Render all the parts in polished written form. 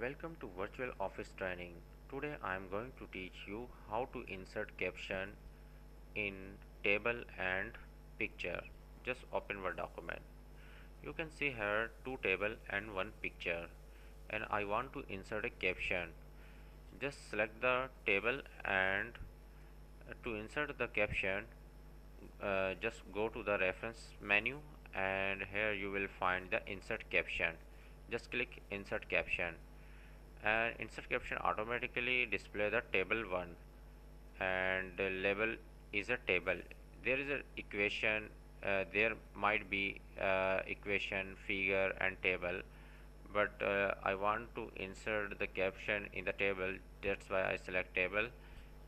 Welcome to Virtual Office Training. Today I am going to teach you how to insert caption in table and picture. Just open Word document. You can see here two table and one picture, and I want to insert a caption. Just select the table and to insert the caption just go to the reference menu, and here you will find the insert caption. Just click insert caption, and insert caption automatically display the table 1, and the label is a table. There is a equation, there might be equation, figure and table, but I want to insert the caption in the table. That's why I select table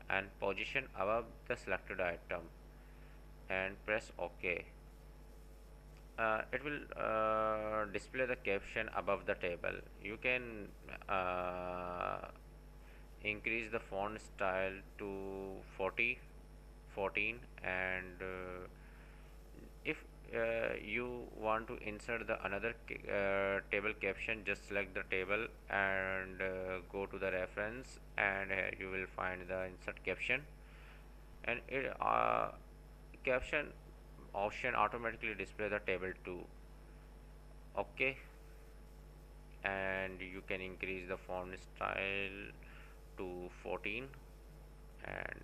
and position above the selected item and press OK. It will display the caption above the table. You can increase the font style to 14, and if you want to insert the another table caption, just select the table and go to the reference, and you will find the insert caption, and it caption option automatically display the table 2. Okay, and you can increase the font style to 14, and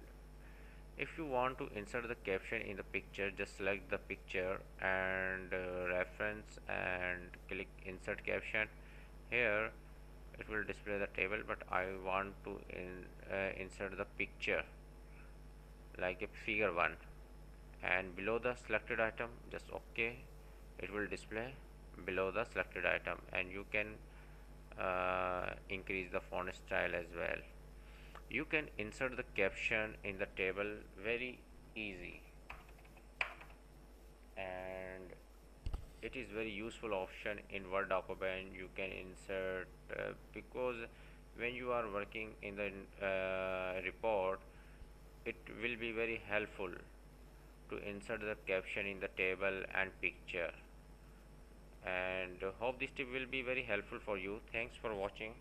if you want to insert the caption in the picture, just select the picture and reference and click insert caption. Here it will display the table, but I want to insert the picture like a figure 1, and below the selected item just OK. It will display below the selected item, and you can increase the font style as well. You can insert the caption in the table very easy, and it is very useful option in Word document. You can insert because when you are working in the report, it will be very helpful to insert the caption in the table and picture, and hope this tip will be very helpful for you. Thanks for watching.